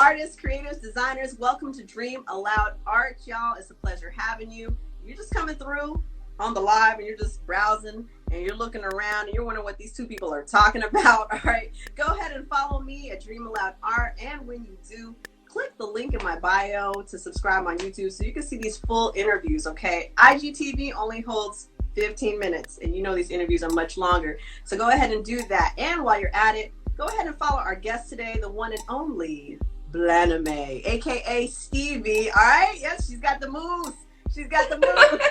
artists, creatives, designers, welcome to Dream Aloud Art, y'all. It's a pleasure having you. You're just coming through on the live and you're just browsing and you're looking around and you're wondering what these two people are talking about. All right, go ahead and follow me at Dream Aloud Art, and when you do, click the link in my bio to subscribe on YouTube so you can see these full interviews. Okay, IGTV only holds 15 minutes, and you know these interviews are much longer, so go ahead and do that. And while you're at it, go ahead and follow our guest today, the one and only Blaname, aka Stevie. All right, yes, she's got the moves. She's got the moves.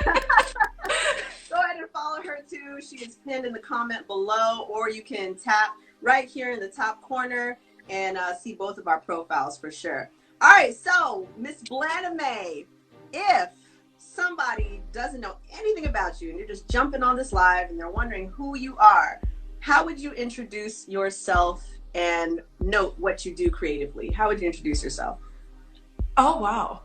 Go ahead and follow her too. She is pinned in the comment below, or you can tap right here in the top corner and see both of our profiles for sure. All right, so Miss Blaname, if somebody doesn't know anything about you and you're just jumping on this live and they're wondering who you are, how would you introduce yourself and note what you do creatively? How would you introduce yourself? Oh, wow.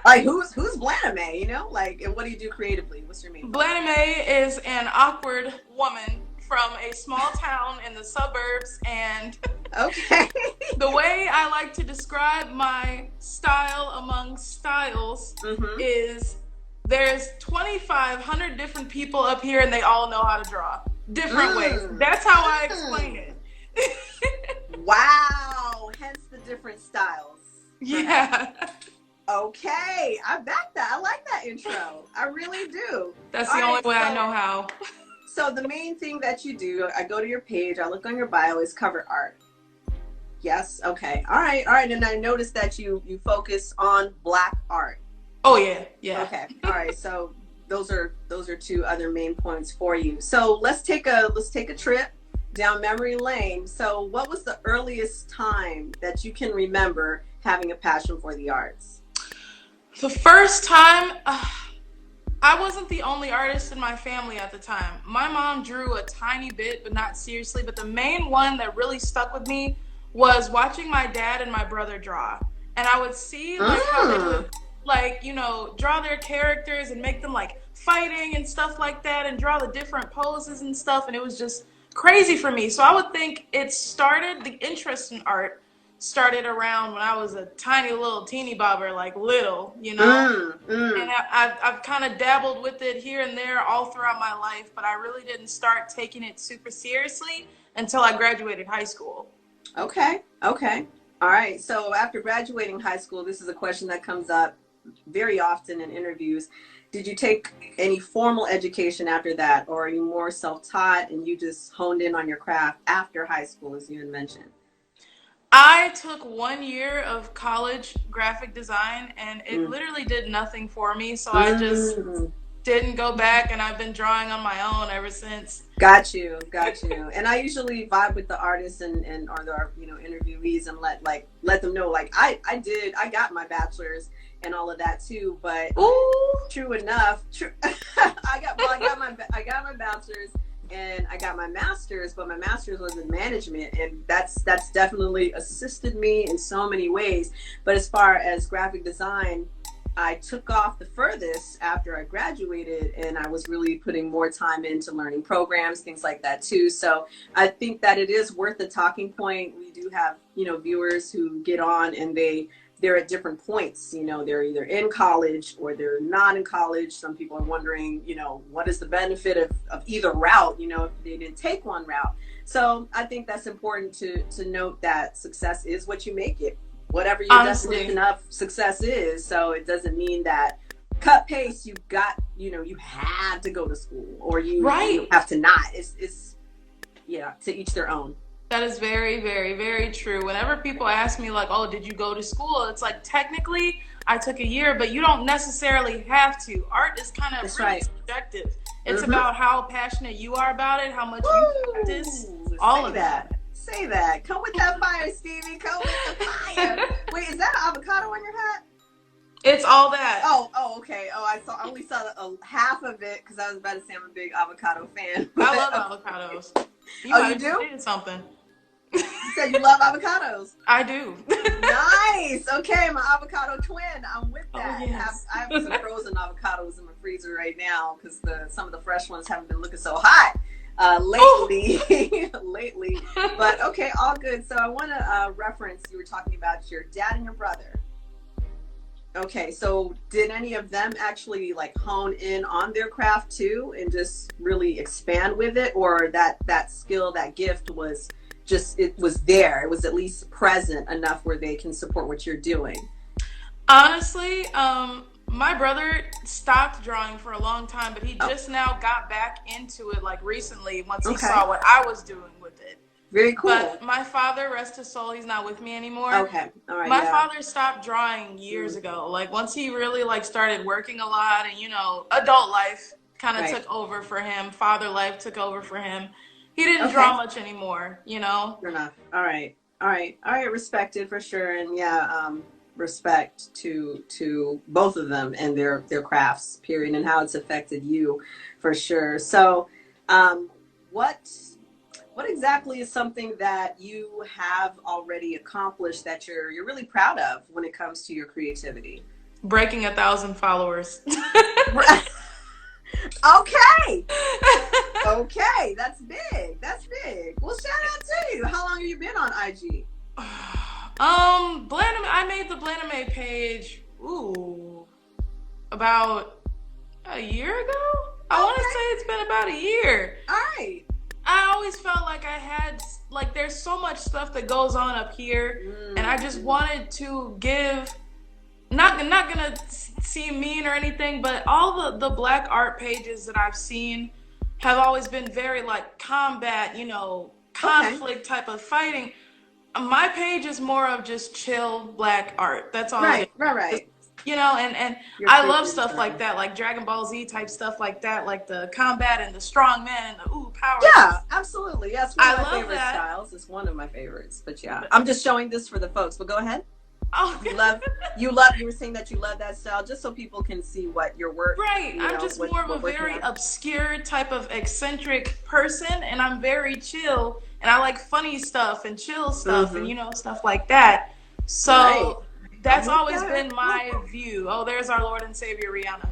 Like who's Blaname, you know? Like, and what do you do creatively? What's your main? Blaname is an awkward woman from a small town in the suburbs, and okay. The way I like to describe my style among styles is there's 2,500 different people up here and they all know how to draw different ways. That's how I explain it. Wow, hence the different styles. Yeah. Okay, I back that. I like that intro. I really do. That's the only way I know how. So the main thing that you do, I go to your page, I look on your bio, is cover art. Yes. Okay. All right. And I noticed that you focus on Black art. Oh yeah. Okay. All right. So those are two other main points for you. So let's take a trip down memory lane. So what was the earliest time that you can remember having a passion for the arts? The first time, I wasn't the only artist in my family at the time. My mom drew a tiny bit, but not seriously. But the main one that really stuck with me was watching my dad and my brother draw. And I would see like how they would, like, you know, draw their characters and make them like fighting and stuff like that and draw the different poses and stuff. And it was just crazy for me. So I would think the interest in art started around when I was a tiny little teeny bobber, like little, you know. And I've kind of dabbled with it here and there all throughout my life, but I really didn't start taking it super seriously until I graduated high school. Okay. All right. So after graduating high school, this is a question that comes up very often in interviews. Did you take any formal education after that, or are you more self-taught and you just honed in on your craft after high school, as you had mentioned? I took 1 year of college graphic design and it literally did nothing for me. So I just didn't go back, and I've been drawing on my own ever since. Got you. And I usually vibe with the artists and or the interviewees and let them know, like, I got my bachelor's and all of that too, but true enough, I got my bachelor's and I got my master's, but my master's was in management, and that's definitely assisted me in so many ways. But as far as graphic design, I took off the furthest after I graduated, and I was really putting more time into learning programs, things like that too. So I think that it is worth the talking point. We do have, viewers who get on and they're at different points. They're either in college or they're not in college. Some people are wondering, what is the benefit of either route, if they didn't take one route. So I think that's important to note that success is what you make it, whatever your definition of success is. So it doesn't mean that cut paste, you have to go to school or you have to not. It's to each their own. That is very, very, very true. Whenever people ask me, like, oh, did you go to school? It's like, technically, I took a year, but you don't necessarily have to. Art is kind of subjective. It's about how passionate you are about it, how much you practice, all of that. Say that. Come with that fire, Stevie. Come with the fire. Wait, is that an avocado on your hat? It's all that. Oh, okay. Oh, I only saw half of it because I was about to say I'm a big avocado fan. I love avocados. You do? Something. You said you love avocados. I do. Nice. Okay, my avocado twin. I'm with that. Oh, yes. I have some frozen avocados in my freezer right now because some of the fresh ones haven't been looking so hot. lately. Lately. But okay, all good. So I want to reference, you were talking about your dad and your brother. Okay, so did any of them actually like hone in on their craft too and just really expand with it, or that skill, that gift was just, it was there, it was at least present enough where they can support what you're doing? Honestly, my brother stopped drawing for a long time, but he just now got back into it like recently once he saw what I was doing with it. Very cool. But my father, rest his soul, he's not with me anymore. Okay, all right. My father stopped drawing years ago. Like once he really like started working a lot, and adult life kind of took over for him. Father life took over for him. He didn't draw much anymore. Fair enough. All right. Respected for sure, and respect to both of them and their crafts, period, and how it's affected you, for sure. So, what exactly is something that you have already accomplished that you're really proud of when it comes to your creativity? Breaking 1,000 followers. Okay. Okay, that's big. That's big. Well, shout out to you. How long have you been on IG? I made the Blaname page, about a year ago? I want to say it's been about a year. All right. I always felt like I had, like, there's so much stuff that goes on up here, and I just wanted to give, not gonna seem mean or anything, but all the black art pages that I've seen have always been very, like, combat, conflict type of fighting. My page is more of just chill black art. That's all. Right. And I love stuff like that, like Dragon Ball Z type stuff like that, like the combat and the strong man and the power. Yeah, absolutely. Yes, one of my favorite that. styles. It's one of my favorites. But yeah, I'm just showing this for the folks. But go ahead. Oh, you were saying that you love that style, just so people can see what your work. Right. I'm just more of a very obscure type of eccentric person, and I'm very chill, and I like funny stuff and chill stuff and stuff like that. So that's always been my view. Oh, there's our Lord and Savior Rihanna.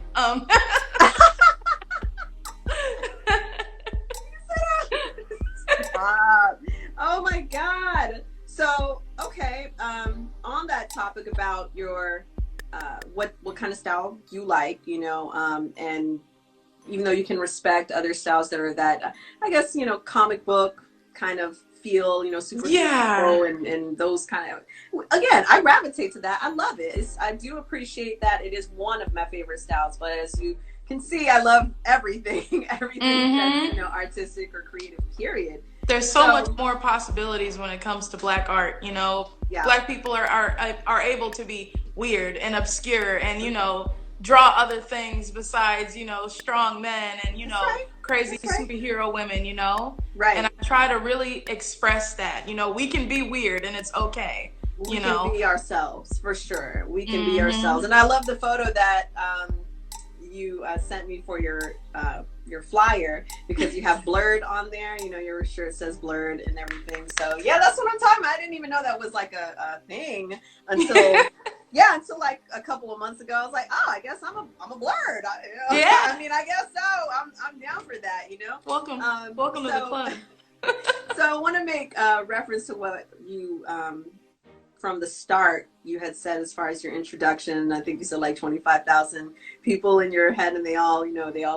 Oh my God. So, okay, on that topic about your, what kind of style you like, and even though you can respect other styles that are that, I guess, comic book kind of feel, superhero and those kind of, again, I gravitate to that. I love it. I do appreciate that. It is one of my favorite styles, but as you can see, I love everything, that's, artistic or creative, period. There's so much more possibilities when it comes to black art, Black people are able to be weird and obscure and, draw other things besides, strong men and, crazy superhero women, Right. And I try to really express that, we can be weird and it's okay. We can be ourselves, for sure. We can be ourselves. And I love the photo that you sent me for your flyer, because you have blurred on there, your shirt says blurred and everything. So yeah, that's what I'm talking about. I didn't even know that was like a thing until until like a couple of months ago. I was like, oh, I guess I'm a blurred. I mean, I guess so. I'm down for that, Welcome to the club. So I want to make reference to what you from the start you had said as far as your introduction. I think you said like 25,000 people in your head, and they all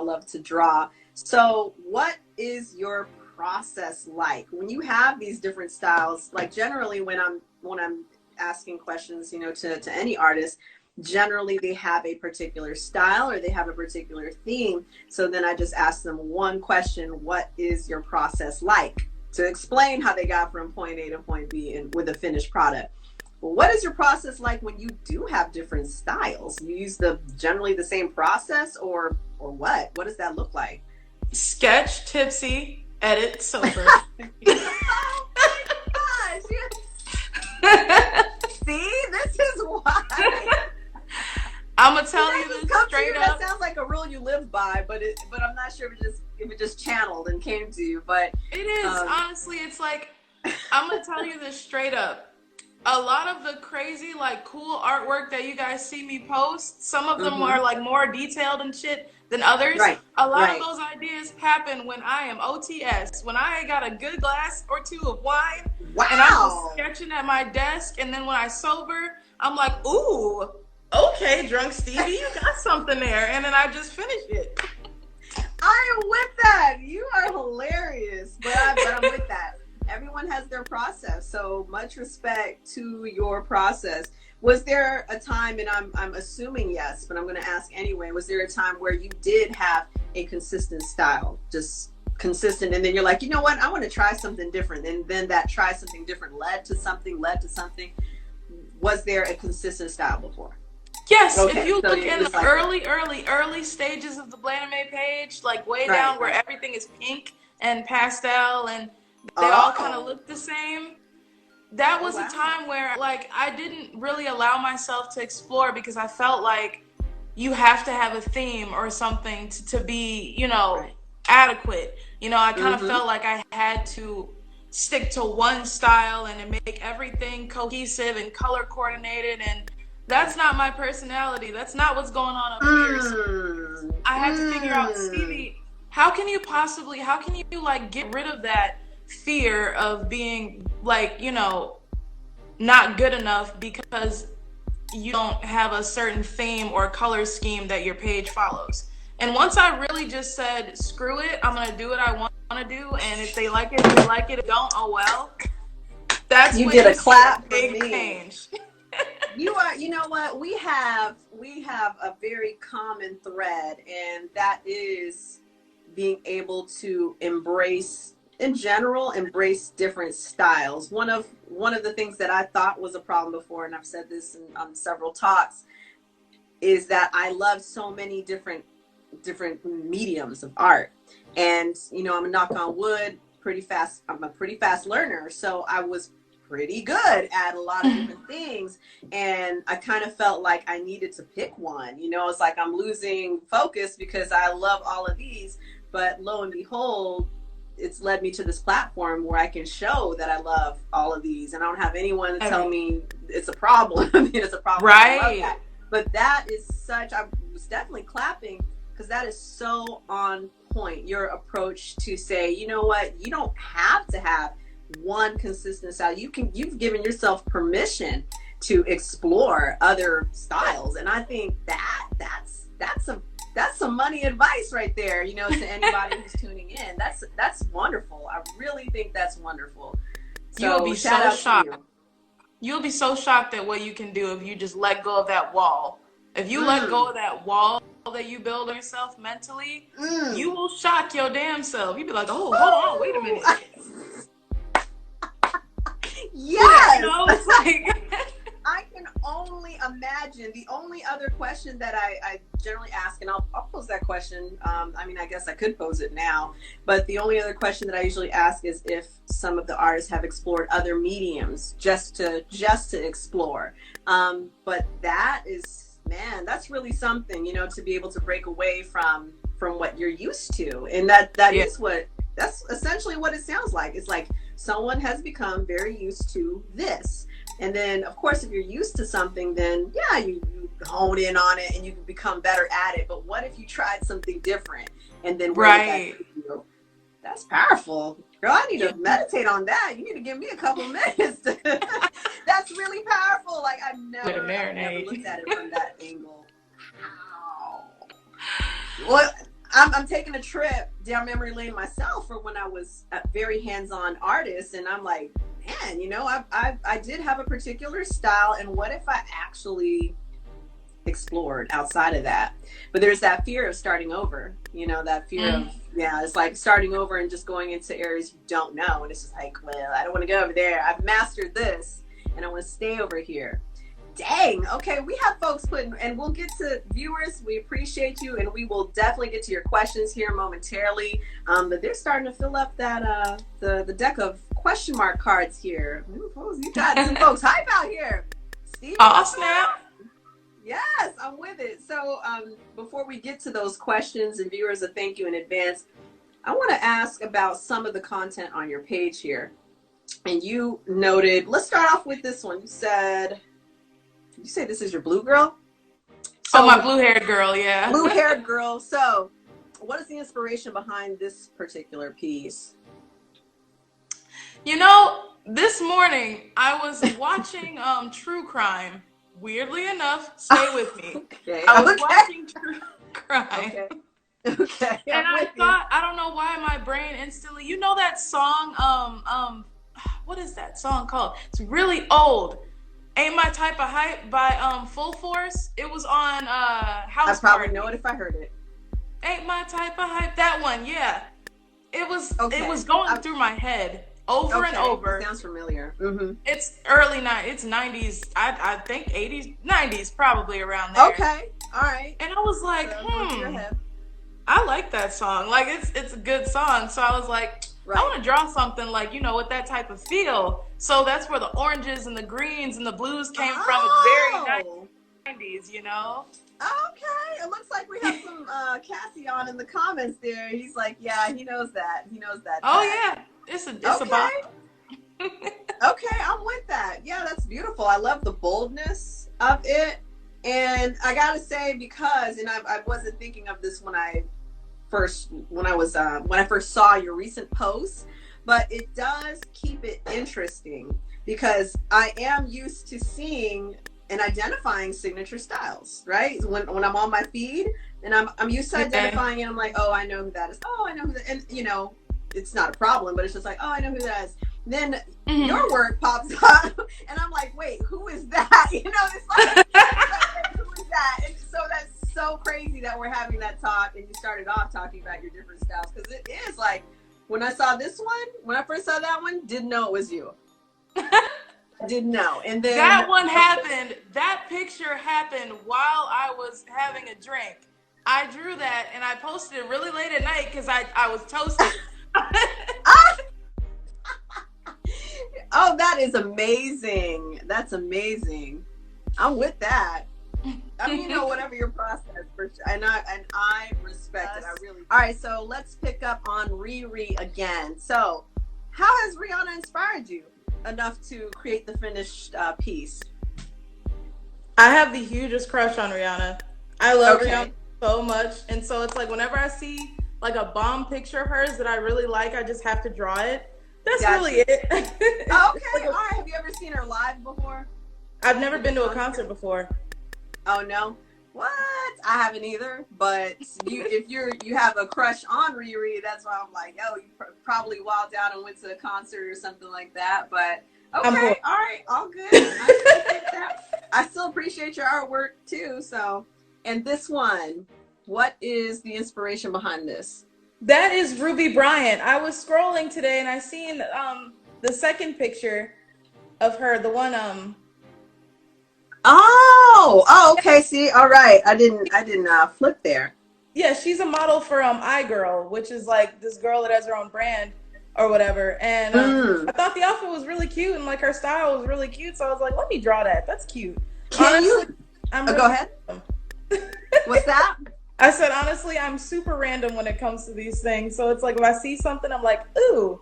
love to draw. So what is your process like when you have these different styles? Like generally when I'm asking questions, to any artist, generally they have a particular style or they have a particular theme. So then I just ask them one question: what is your process like, to explain how they got from point A to point B and with a finished product. What is your process like when you do have different styles? You use generally the same process, or what? What does that look like? Sketch, tipsy, edit, sober. Oh my gosh! See, this is why. I'm gonna tell you this straight up. That sounds like a rule you live by, but I'm not sure if it just channeled and came to you. But it is honestly. It's like, I'm gonna tell you this straight up. a lot of the crazy, like, cool artwork that you guys see me post, some of them Mm-hmm. are like more detailed and shit than others. Right. A lot of Right. those ideas happen when I am OTS, when I got a good glass or two of wine, and I'm just Wow. sketching at my desk, and then when I sober, I'm like, ooh, okay, Drunk Stevie, you got something there, and then I just finish it. I am with that. You are hilarious, but I'm with that. Everyone has their process, so much respect to your process. Was there a time, and I'm assuming yes, but I'm going to ask anyway, was there a time where you did have a consistent style, just consistent, and then you're like, you know what, I want to try something different, and then that try something different led to something? Was there a consistent style before? Yes, Okay, if you so look it in was the like early stages of the Blaname page, like way right, down where right. everything is pink and pastel and they all kind of Oh, look the same, that oh was a wow. time where like I didn't really allow myself to explore because I felt like you have to have a theme or something to be, you know, Right. adequate. You know, I kind of Mm-hmm. felt like I had to stick to one style and make everything cohesive and color coordinated, and that's Right. not my personality. That's not what's going on up here. So Mm, I had to figure out, mm. Stevie, how can you like get rid of that fear of being like, you know, not good enough because you don't have a certain theme or color scheme that your page follows. And once I really just said, screw it, I'm gonna do what I want to do, and if they like it, they like it. If they don't, oh well. That's You when get you a see a clap for big me. change. You are, you know what? We have a very common thread, and that is being able to embrace, in general, embrace different styles. One of the things that I thought was a problem before, and I've said this on several talks, is that I love so many different mediums of art. And you know, I'm a knock on wood, pretty fast. I'm a pretty fast learner, so I was pretty good at a lot of different things, and I kind of felt like I needed to pick one. You know, it's like I'm losing focus because I love all of these, but lo and behold, it's led me to this platform where I can show that I love all of these, and I don't have anyone to tell me it's a problem. I mean, it's a problem. I love Right. that. But that is such, I was definitely clapping because that is so on point. Your approach to say, you know what, you don't have to have one consistent style. You've given yourself permission to explore other styles. And I think that's some money advice right there, you know, to anybody who's tuning in. That's wonderful. I really think that's wonderful. You will So be shout so out to shocked. you. You'll be so shocked at what you can do if you just let go of that wall. If you let go Mm, of that wall that you build yourself mentally, you mm. will shock your damn self. You'll be like, oh, hold on, wait a minute. You Yes. know, it's like, I can only imagine. The only other question that I generally ask, and I'll pose that question. I mean, I guess I could pose it now, but the only other question that I usually ask is if some of the artists have explored other mediums just to explore. But that is, man, that's really something, you know, to be able to break away from what you're used to, and that yeah, is what that's essentially what it sounds like. It's like someone has become very used to this. And then, of course, if you're used to something, then yeah, you hone in on it and you can become better at it. But what if you tried something different? And then where would that right. take you? That's powerful. Girl, I need You, to meditate on that. You need to give me a couple minutes. That's really powerful. Like I've to never looked marinate. at it from that angle. Wow. Well, I'm taking a trip down memory lane myself from when I was a very hands-on artist, and I'm like, man, you know, I did have a particular style, and what if I actually explored outside of that? But there's that fear of starting over, you know, that fear of, yeah, it's like starting over and just going into areas you don't know, and it's just like, well, I don't want to go over there. I've mastered this, and I want to stay over here. Dang. Okay, we have folks putting, and we'll get to viewers. We appreciate you, and we will definitely get to your questions here momentarily. But they're starting to fill up that the deck of question mark cards here. Ooh, you got some folks hype out here. Steve, Oh, snap. yes, I'm with it. So before we get to those questions and viewers, a thank you in advance. I want to ask about some of the content on your page here. And you noted, let's start off with this one. You said this is your blue girl? So, my blue-haired girl, yeah. Blue-haired girl. So what is the inspiration behind this particular piece? You know, this morning I was watching true crime. Weirdly enough, stay with me. Okay. I was watching true crime. Okay. Okay. And I thought, I don't know why my brain instantly, you know that song, what is that song called? It's really old. Ain't My Type of Hype by Full Force. It was on House I probably Party. know it if I heard it. Ain't My Type of Hype. That one, yeah. It was going through my head over and over. It sounds familiar. Mm-hmm. It's early 90s. I think 80s, 90s, probably around there. Okay. All right. And I was like, I like that song. Like, it's a good song. So I was like, I want to draw something like, you know, with that type of feel. So that's where the oranges and the greens and the blues came from. It's very 90s, you know? Okay. It looks like we have some Cassie on in the comments there. He's like, yeah, he knows that. He knows that. Oh, yeah. It's a bop. Okay, I'm with that. Yeah, that's beautiful. I love the boldness of it. And I gotta say, because, and I wasn't thinking of this when I first saw your recent post, but it does keep it interesting because I am used to seeing and identifying signature styles, right? When I'm on my feed and I'm used to identifying it, I'm like, oh, I know who that is. Oh, I know who that, and you know, it's not a problem, but it's just like, oh, I know who that is. Then your work pops up, and I'm like, wait, who is that? You know, it's like who is that? And so that's so crazy that we're having that talk, and you started off talking about your different styles, because it is like, when I saw this one, when I first saw that one, didn't know it was you. Didn't know. And then that one happened, that picture happened while I was having a drink. I drew that, and I posted it really late at night, because I was toasted. Oh, that is amazing. That's amazing. I'm with that. I mean, you know, whatever your process, for sure. And I respect it. I really. All right, so let's pick up on Riri again. So, how has Rihanna inspired you enough to create the finished piece? I have the hugest crush on Rihanna. I love Rihanna so much, and so it's like whenever I see like a bomb picture of hers that I really like, I just have to draw it. That's really it. Okay, all right. Have you ever seen her live before? I've never been to a concert before. Oh no, what? I haven't either. But if you have a crush on Riri, that's why I'm like, oh, you probably wilded out and went to a concert or something like that. But okay, all right, all good. I appreciate that. I still appreciate your artwork too. So, and this one, what is the inspiration behind this? That is Ruby Bryant. I was scrolling today and I seen the second picture of her, the one Oh, okay. See, all right. I didn't flip there. Yeah, she's a model for iGirl, which is like this girl that has her own brand or whatever. And I thought the outfit was really cute and like her style was really cute. So I was like, let me draw that. That's cute. Honestly, go ahead. What's that? I said, honestly, I'm super random when it comes to these things. So it's like, if I see something, I'm like, ooh,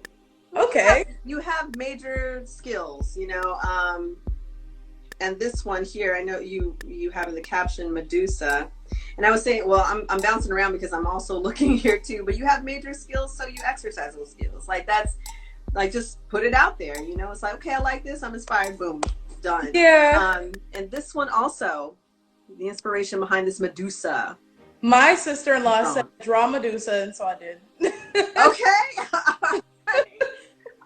okay. You have major skills, you know. And this one here, I know you have in the caption Medusa. And I was saying, well, I'm bouncing around because I'm also looking here too, but you have major skills, so you exercise those skills. Like that's, like just put it out there, you know. It's like, okay, I like this, I'm inspired, boom, done. Yeah. And this one also, the inspiration behind this Medusa. My sister-in-law said, draw Medusa, and so I did. Okay.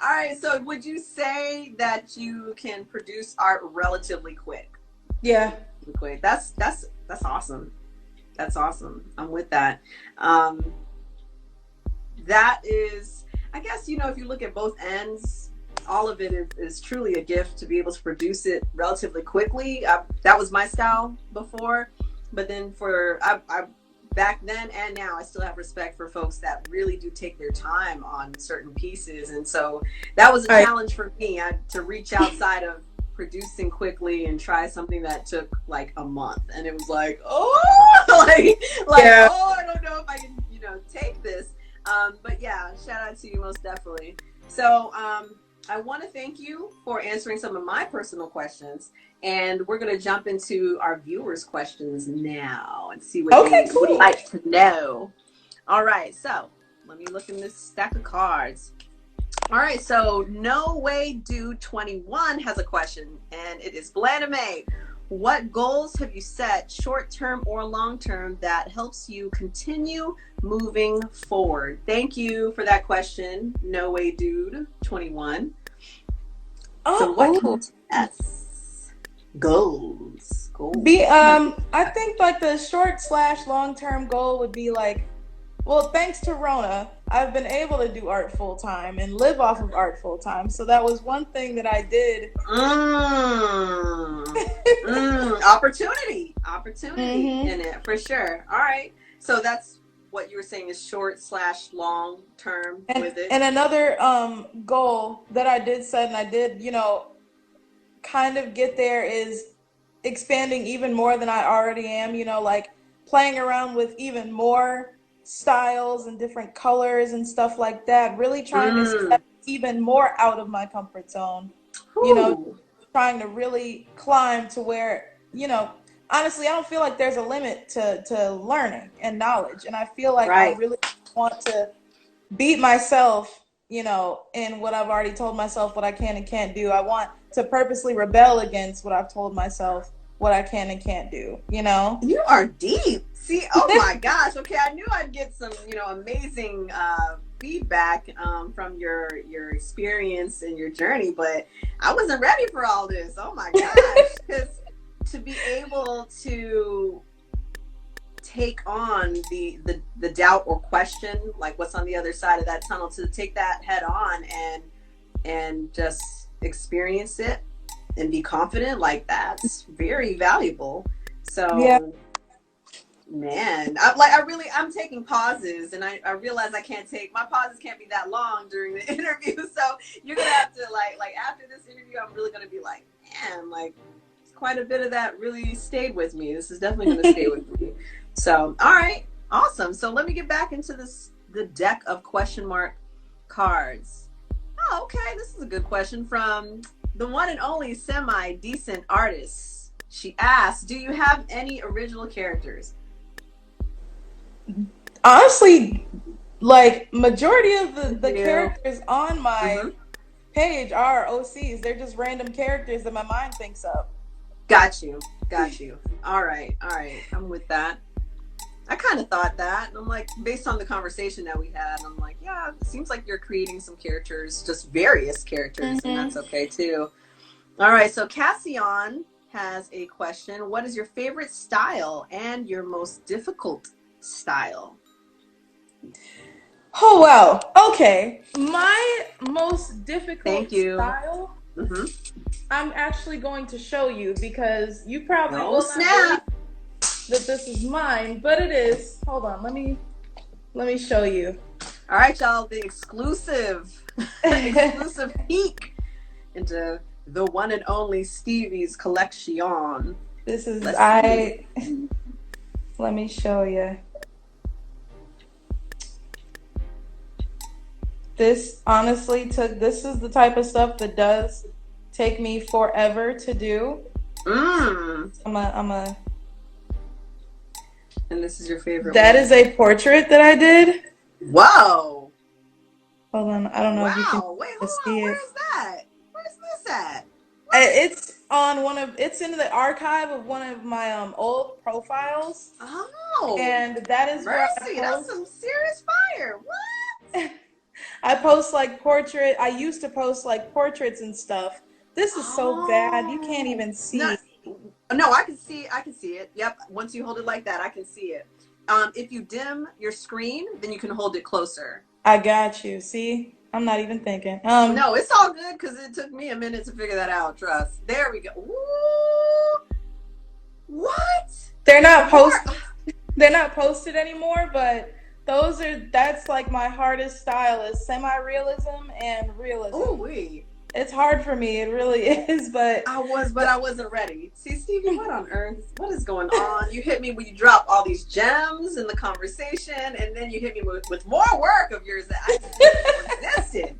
All right. So would you say that you can produce art relatively quick? Yeah. Quick. That's awesome. That's awesome. I'm with that. That is, I guess, you know, if you look at both ends, all of it is truly a gift to be able to produce it relatively quickly. That was my style before, but then I back then and now, I still have respect for folks that really do take their time on certain pieces. And so that was a challenge for me to reach outside of producing quickly and try something that took like a month. And it was like, oh, yeah. Oh, I don't know if I can, you know, take this. But yeah, shout out to you most definitely. So I want to thank you for answering some of my personal questions. And we're going to jump into our viewers' questions now and see what you would like to know. All right. So let me look in this stack of cards. All right. So No Way Dude 21 has a question, and it is Blandame. What goals have you set, short-term or long-term, that helps you continue moving forward? Thank you for that question, No Way Dude 21. So what goals? I think like the short/long-term goal would be like, well, thanks to Rona, I've been able to do art full time and live off of art full time. So that was one thing that I did. Opportunity in it for sure. All right. So that's what you were saying is short/long term with it. And another goal that I did set, and I did, kind of get there, is expanding even more than I already am, like playing around with even more styles and different colors and stuff like that, really trying to step even more out of my comfort zone. Trying to really climb to where, honestly, I don't feel like there's a limit to learning and knowledge, and I feel like I really want to beat myself, in what I've already told myself what I can and can't do. I want to purposely rebel against what I've told myself what I can and can't do, You are deep. See, oh my gosh. Okay, I knew I'd get some, amazing feedback from your experience and your journey, but I wasn't ready for all this. Oh my gosh. Because to be able to take on the doubt or question, like what's on the other side of that tunnel, to take that head on and just experience it and be confident, like that's very valuable. So yeah. Man, I'm taking pauses, and I realize my pauses can't be that long during the interview. So you're gonna have to like after this interview, I'm really gonna be like, man, like quite a bit of that really stayed with me. This is definitely gonna stay with me. So all right, awesome. So let me get back into the deck of question mark cards. Oh, okay, this is a good question from the one and only semi-decent artist. She asks, do you have any original characters? Honestly, like majority of the characters on my page are OCs. They're just random characters that my mind thinks of. Got you. All right. I'm with that. I kind of thought that. And I'm like, based on the conversation that we had, I'm like, yeah, it seems like you're creating some characters, just various characters, and that's okay too. All right, so Cassian has a question. What is your favorite style and your most difficult style? Oh, wow. Okay. My most difficult style, I'm actually going to show you, because you probably will not believe that this is mine, but it is. Hold on. Let me show you. All right, y'all. The exclusive peek into the one and only Stevie's collection. This is let me show you. This honestly this is the type of stuff that does take me forever to do. And this is your favorite That one. Is a portrait that I did. Whoa. Hold on, I don't know if you can see it. Where's that? Where's this at? It's on it's in the archive of one of my old profiles. Oh. And that is mercy. That's some serious fire. What? I post like I used to post like portraits and stuff. This is so bad. You can't even see. No, I can see it. Yep. Once you hold it like that, I can see it. If you dim your screen, then you can hold it closer. I got you. See? I'm not even thinking. No, it's all good, because it took me a minute to figure that out. Trust. There we go. Ooh. What? They're not posted anymore, but that's like my hardest style, is semi-realism and realism. Ooh wee. It's hard for me, it really is, but I wasn't ready. See, Stevie, what on earth? What is going on? You hit me when you drop all these gems in the conversation, and then you hit me with more work of yours that I didn't know existed.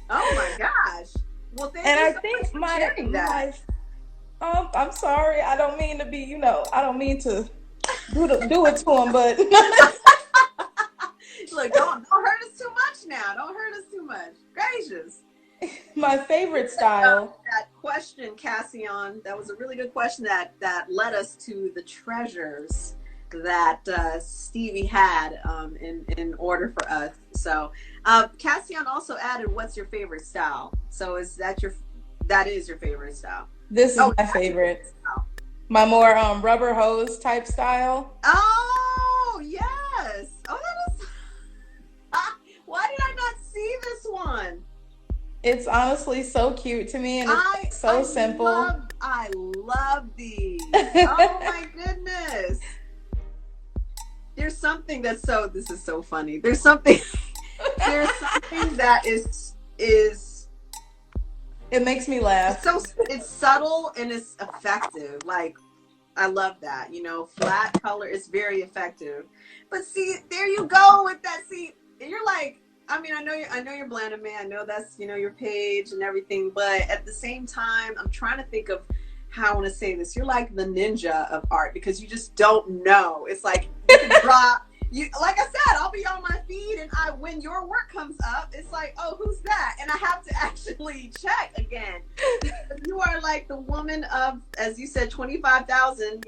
Oh my gosh. Well, thank And you I so think much for sharing that. I'm sorry. I don't mean to be, I don't mean to do it to him, but Look, don't hurt us too much now. Don't hurt us too much. Gracious. my favorite style. That question, Cassian, that was a really good question that led us to the treasures that Stevie had in order for us. So Cassian also added, what's your favorite style? So that is your favorite style? This is my favorite. My more rubber hose type style. Oh, yes. Oh, that is... Why did I not see this one? It's honestly so cute to me, and it's so simple. I love these. Oh my goodness. There's something this is so funny. There's something that is it makes me laugh. It's subtle and it's effective. Like, I love that. Flat color is very effective. But see, there you go with that. See, you're like, I mean, I know you're Blanda Man. I know that's, your page and everything. But at the same time, I'm trying to think of how I want to say this. You're like the ninja of art because you just don't know. It's like you can drop. Like I said, I'll be on my feed, and when your work comes up, it's like, oh, who's that? And I have to actually check again. You are like the woman of, as you said, 25,000.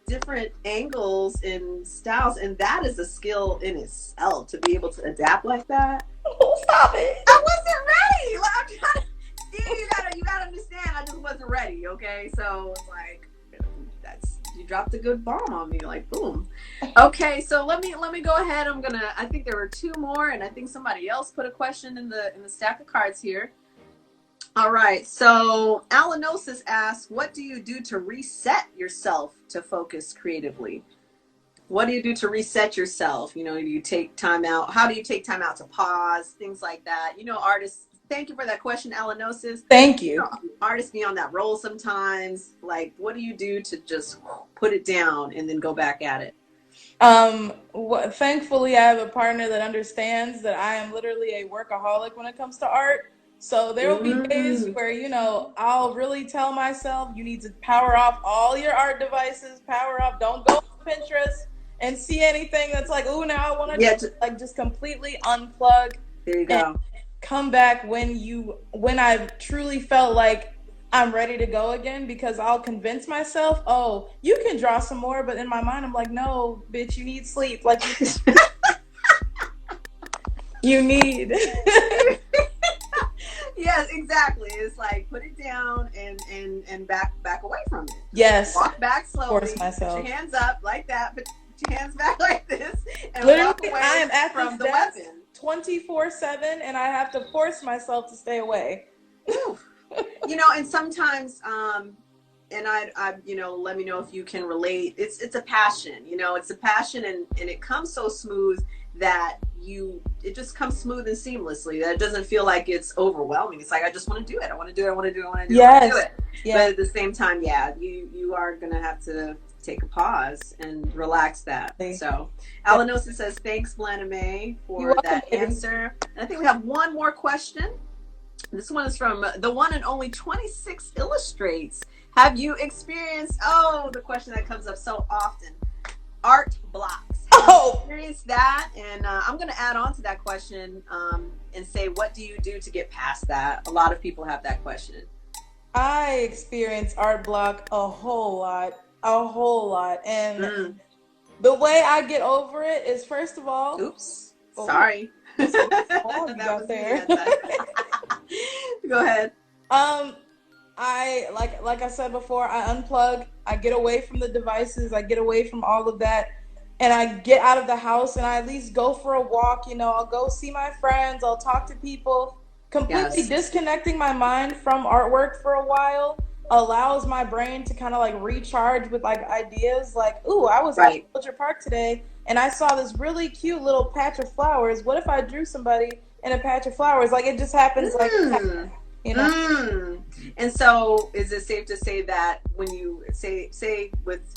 Different angles and styles, and that is a skill in itself to be able to adapt like that. Oh, stop it! I wasn't ready. Like, I'm trying to, Steve, you gotta understand. I just wasn't ready. Okay, so it's like you dropped a good bomb on me. Like, boom. Okay, so let me go ahead. I think there were two more, and I think somebody else put a question in the stack of cards here. All right, so Alanosis asks, what do you do to reset yourself to focus creatively? What do you do to reset yourself? Do you take time out? How do you take time out to pause? Things like that. Artists, thank you for that question, Alanosis. Thank you. Artists be on that roll sometimes. Like, what do you do to just put it down and then go back at it? Thankfully, I have a partner that understands that I am literally a workaholic when it comes to art. So there will be days where, I'll really tell myself, you need to power off all your art devices, power off, don't go on Pinterest and see anything that's like, ooh, now I want to just completely unplug. There you go. Come back when I've truly felt like I'm ready to go again, because I'll convince myself, oh, you can draw some more. But in my mind, I'm like, no, bitch, you need sleep. Like, you need. Yes, exactly. It's like, put it down and back away from it. Yes. Walk back slowly. Force myself. Put your hands up like that. Put your hands back like this. And literally, walk away I am at from the weapon. 24/7, and I have to force myself to stay away. And sometimes, and I, let me know if you can relate. It's a passion. It's a passion, and it comes so smooth that it just comes smooth and seamlessly. That it doesn't feel like it's overwhelming. It's like, I just want to do it. I want to do it. I want to do it. I want to do it. Yes. I want to do it. Yes. But at the same time, you are gonna have to take a pause and relax that. So Alanosa says, thanks, Blanda May, for that answer. And I think we have one more question. This one is from the one and only 26 Illustrates. Have you experienced, the question that comes up so often, art blocks? Experienced that? And I'm going to add on to that question and say, what do you do to get past that? A lot of people have that question. I experience art block a whole lot. And the way I get over it is, first of all, oops, sorry. That there. Go ahead. I like I said before, I unplug, I get away from the devices, I get away from all of that, and I get out of the house, and I at least go for a walk. I'll go see my friends, I'll talk to people. Completely disconnecting my mind from artwork for a while allows my brain to kind of like recharge with like ideas. Like, ooh, I was at Culture Park today and I saw this really cute little patch of flowers. What if I drew somebody in a patch of flowers? Like, it just happens like that, And so is it safe to say that when you say with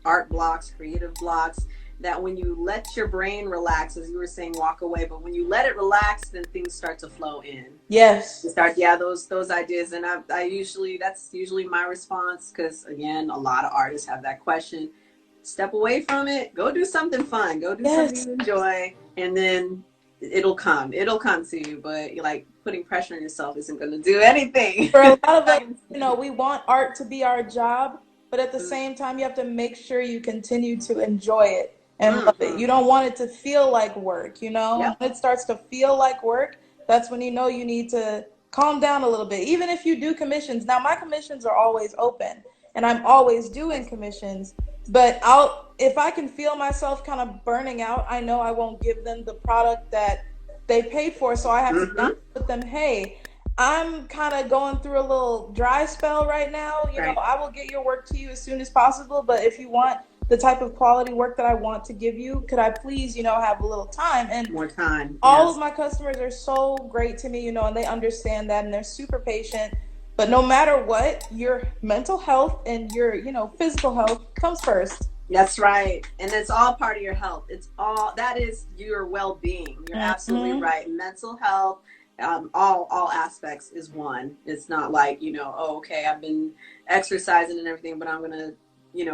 art blocks, creative blocks, that when you let your brain relax, as you were saying, walk away, but when you let it relax, then things start to flow in. Yes. You start, those ideas. And that's usually my response, because again, a lot of artists have that question. Step away from it, go do something fun, go do something you enjoy, and then it'll come to you. But like putting pressure on yourself isn't going to do anything. For a lot of us, we want art to be our job, but at the same time, you have to make sure you continue to enjoy it and love it. You don't want it to feel like work, When it starts to feel like work, that's when you need to calm down a little bit. Even if you do commissions. Now, my commissions are always open, and I'm always doing commissions, but if I can feel myself kind of burning out, I know I won't give them the product that they paid for, so I have to be honest with them, hey, I'm kind of going through a little dry spell right now. I will get your work to you as soon as possible, but if you want the type of quality work that I want to give you, could I please, have a little time? And more time. All of my customers are so great to me, and they understand that, and they're super patient. But no matter what, your mental health and your, physical health comes first. That's right. And it's all part of your health. That is your well-being. You're absolutely right. Mental health, all aspects is one. It's not like, okay, I've been exercising and everything, but I'm going to,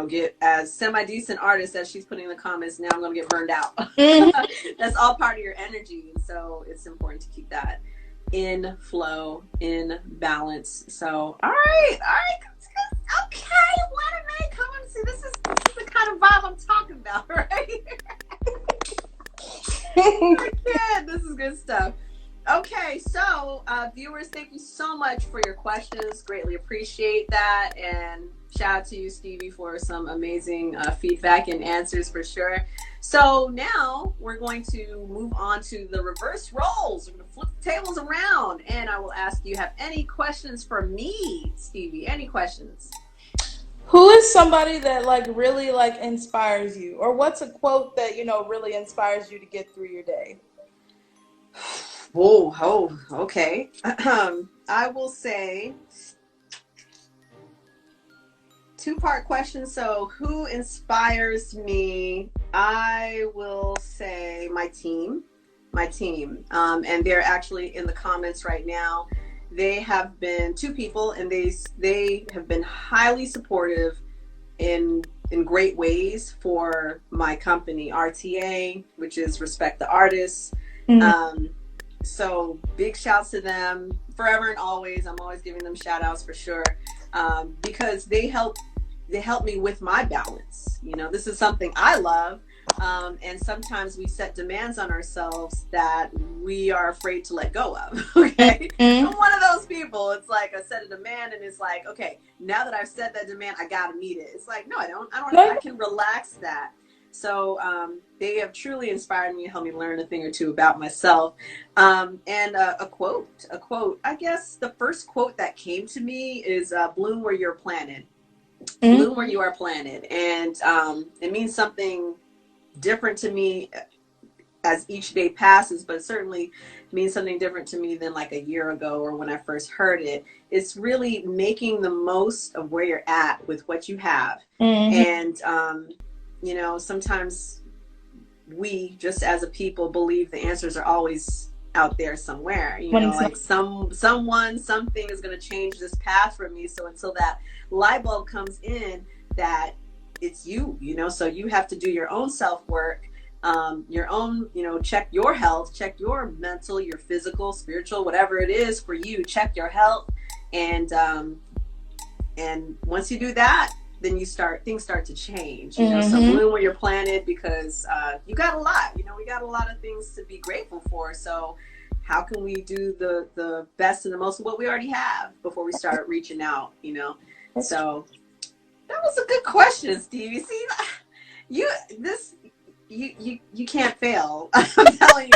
get as semi-decent artist as she's putting in the comments. Now I'm going to get burned out. That's all part of your energy. So it's important to keep that in flow, in balance. So, all right. Okay, wait a minute. Come on, see, this is the kind of vibe I'm talking about, right? Again, this is good stuff. Okay, so viewers, thank you so much for your questions. Greatly appreciate that. And shout out to you, Stevie, for some amazing feedback and answers for sure. So now we're going to move on to the reverse roles. We're going to flip the tables around, and I will ask you, have any questions for me, Stevie? Any questions? Who is somebody that really inspires you? Or what's a quote that, really inspires you to get through your day? Oh, okay. I will say two-part question. So who inspires me? I will say my team. And they're actually in the comments right now. They have been two people, and they have been highly supportive in great ways for my company, RTA, which is Respect the Artists. So big shouts to them forever and always. I'm always giving them shout outs for sure, because they help me with my balance. This is something I love. And sometimes we set demands on ourselves that we are afraid to let go of. Okay. I'm one of those people. It's like I set a demand, and it's like, okay, now that I've set that demand, I gotta meet it. It's like, no, I don't. I can relax that. So they have truly inspired me and helped me learn a thing or two about myself. And a quote. I guess the first quote that came to me is "Bloom where you're planted." Bloom where you are planted, and it means something different to me as each day passes, but it certainly means something different to me than like a year ago or when I first heard it. It's really making the most of where you're at with what you have. And sometimes we just as a people believe the answers are always out there somewhere, like something is going to change this path for me. So until that light bulb comes in, that it's you, so you have to do your own self-work, your own, check your health, check your mental, your physical, spiritual, whatever it is for you, check your health. And once you do that, then things start to change, so bloom where you're planted, because you got a lot, we got a lot of things to be grateful for. So how can we do the best and the most of what we already have before we start reaching out, So that was a good question, Stevie. See, you can't fail. I'm telling you,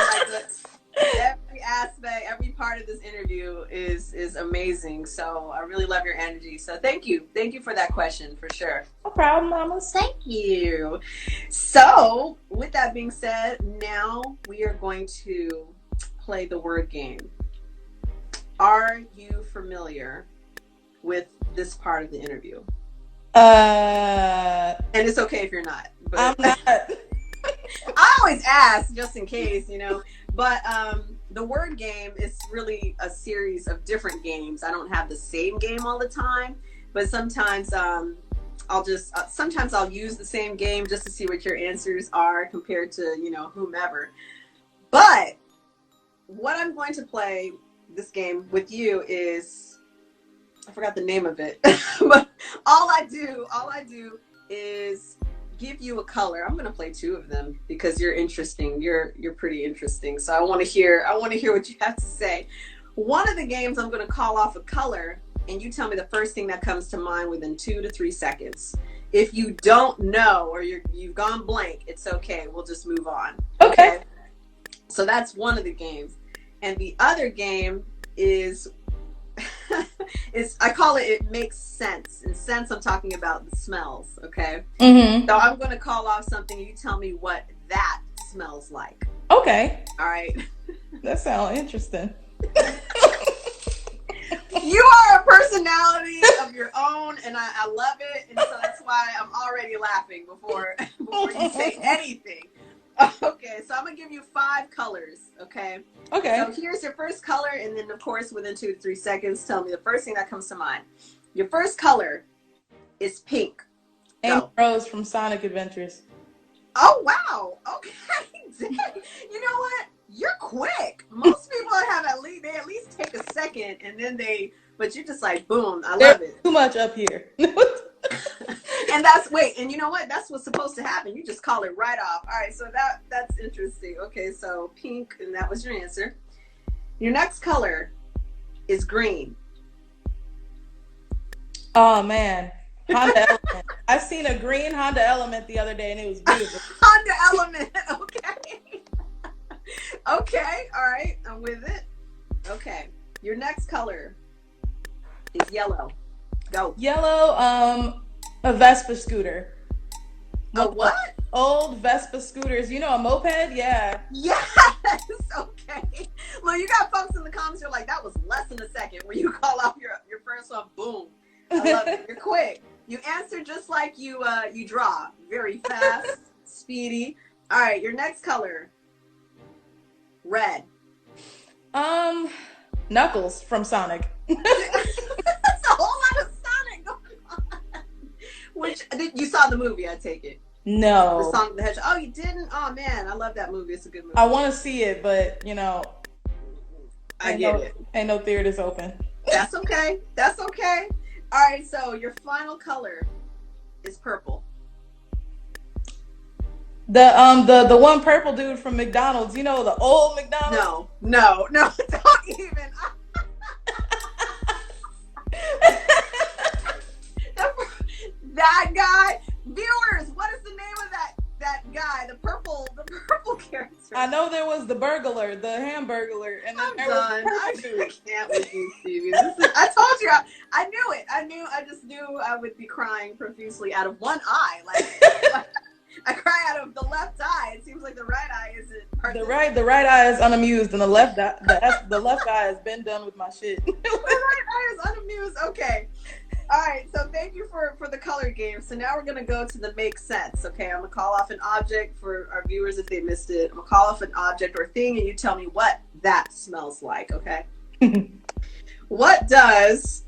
every aspect, every part of this interview is amazing. So I really love your energy. So thank you for that question, for sure. No problem, Mama. Thank you. So with that being said, now we are going to play the word game. Are you familiar with this part of the interview? And it's okay if you're not. But I'm not. always ask just in case, you know. But the word game is really a series of different games. I don't have the same game all the time, but sometimes sometimes I'll use the same game just to see what your answers are compared to, you know, whomever. But what I'm going to play this game with you is, I forgot the name of it, but all I do is give you a color. I'm going to play two of them because you're interesting. You're pretty interesting. So I want to hear what you have to say. One of the games, I'm going to call off a color and you tell me the first thing that comes to mind within 2 to 3 seconds. If you don't know or you've gone blank, it's okay. We'll just move on. Okay. So that's one of the games. And the other game is I call it makes sense. In sense, I'm talking about the smells, okay? Mm-hmm. So I'm going to call off something and you tell me what that smells like. Okay. All right. That sounds interesting. You are a personality of your own, and I love it, and so that's why I'm already laughing before you say anything. Okay, so I'm gonna give you 5 colors, okay? Okay. So here's your first color, and then of course within 2 to 3 seconds, tell me the first thing that comes to mind. Your first color is pink. Amy Rose from Sonic Adventures. Oh wow! Okay, you know what? You're quick. Most people have at least take a second, and then but you're just like boom. I love it. Too much up here. And and you know what? That's what's supposed to happen. You just call it right off. All right, so that's interesting. Okay, so pink, and that was your answer. Your next color is green. Oh man, Honda Element. I seen a green Honda Element the other day, and it was beautiful. Honda Element. Okay. Okay. All right. I'm with it. Okay. Your next color is yellow. Go. Yellow. A Vespa scooter. A what? Old Vespa scooters. You know, a moped? Yeah. Yes. Okay. Well, you got folks in the comments. You're like, that was less than a second when you call off your first one. Boom. I love it. You're quick. You answer just like you draw. Very fast, speedy. All right. Your next color. Red. Knuckles from Sonic. That's a whole lot of Sonic going on. Which you saw the movie, I take it. No. The Sonic the Hedgehog. Oh, you didn't? Oh man, I love that movie. It's a good movie. I want to see it, but you know, I get it. Ain't no theaters open. That's okay. That's okay. All right. So your final color is purple. The one purple dude from McDonald's, you know, the old McDonald's? No, don't even. That guy. Viewers, what is the name of that guy? The purple character. I know there was the burglar, the hamburglar, and then there was the purple dude. I can't with you, Stevie. I told you. I knew it. I just knew I would be crying profusely out of one eye. Like I cry out of the left eye. It seems like the right eye isn't. The right eye is unamused, and the left eye has been done with my shit. The right eye is unamused. Okay. All right. So thank you for the color game. So now we're gonna go to the make sense. Okay. I'm gonna call off an object for our viewers if they missed it. I'm gonna call off an object or thing, and you tell me what that smells like. Okay. What does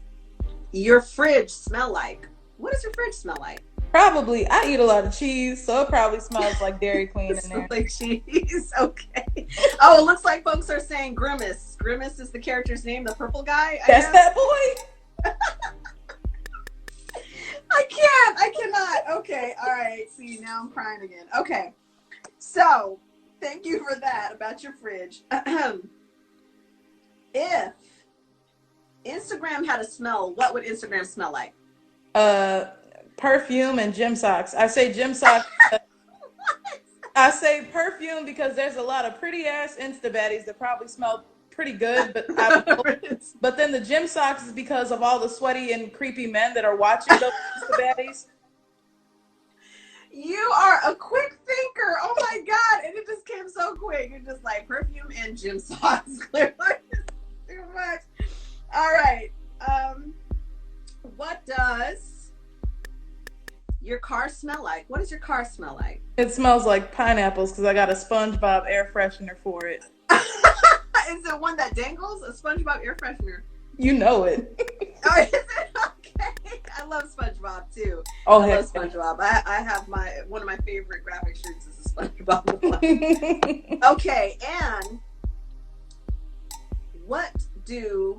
your fridge smell like? What does your fridge smell like? Probably, I eat a lot of cheese, so it probably smells like Dairy Queen in there. Like cheese, okay. Oh, it looks like folks are saying Grimace. Grimace is the character's name, the purple guy. That's that boy. I cannot. Okay, all right. See, now I'm crying again. Okay, so thank you for that about your fridge. If Instagram had a smell, what would Instagram smell like? Perfume and gym socks. I say gym socks. I say perfume because there's a lot of pretty ass Insta baddies that probably smell pretty good, but then the gym socks is because of all the sweaty and creepy men that are watching those Insta baddies. You are a quick thinker. Oh my god! And it just came so quick. You're just like perfume and gym socks. Clearly, too much. All right. What does your car smell like? What does your car smell like? It smells like pineapples because I got a SpongeBob air freshener for it. Is it one that dangles? A SpongeBob air freshener? You know it. Oh, is it? Okay. I love SpongeBob too. Oh, I love SpongeBob. I have one of my favorite graphic shirts is a SpongeBob one. Okay, and what do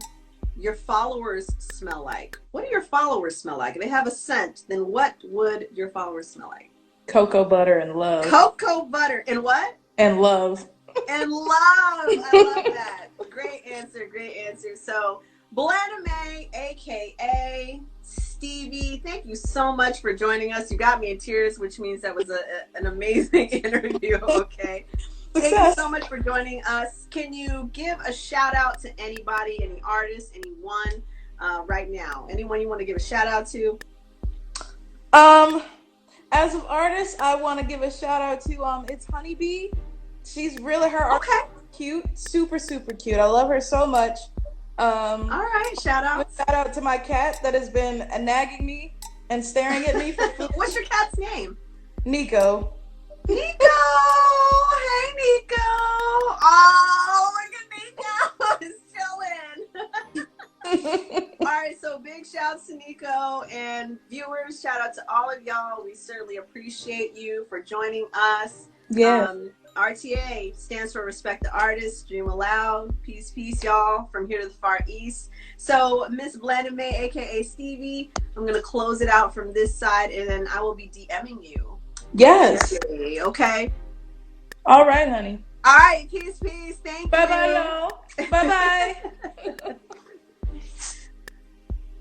your followers smell like? What do your followers smell like? If they have a scent, then what would your followers smell like? Cocoa butter and love. Cocoa butter and what? And love. And love. I love that. Great answer. Great answer. So, Blandame, aka Stevie, thank you so much for joining us. You got me in tears, which means that was an amazing interview. Okay. Thank you so much for joining us. Can you give a shout out to anybody, any artist, anyone right now? Anyone you want to give a shout out to? As of artists, I want to give a shout out to it's Honeybee. She's really art cute, super cute. I love her so much. All right, shout out. Shout out to my cat that has been nagging me and staring at me for food. What's your cat's name? Nico. Nico! Hey, Nico! Oh, look at Nico! He's chilling. All right, so big shouts to Nico and viewers. Shout out to all of y'all. We certainly appreciate you for joining us. Yeah. RTA stands for Respect the Artist, Dream Aloud. Peace, peace, y'all, from here to the far east. So, Miss Blandame, aka Stevie, I'm going to close it out from this side, and then I will be DMing you. Yes. Okay. All right, honey. All right. Peace, peace. Thank you. Bye-bye, y'all. Bye-bye.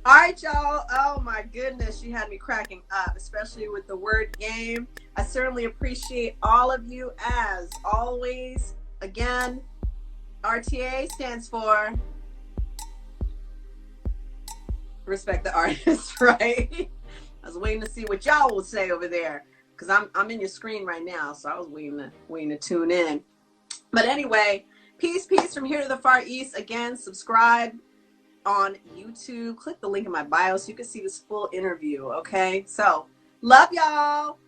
All right, y'all. Oh, my goodness. She had me cracking up, especially with the word game. I certainly appreciate all of you as always. Again, RTA stands for Respect the Artist, right? I was waiting to see what y'all will say over there because I'm in your screen right now, so I was waiting to tune in. But anyway, peace from here to the far east. Again, subscribe on YouTube. Click the link in my bio so you can see this full interview, okay? So, love y'all.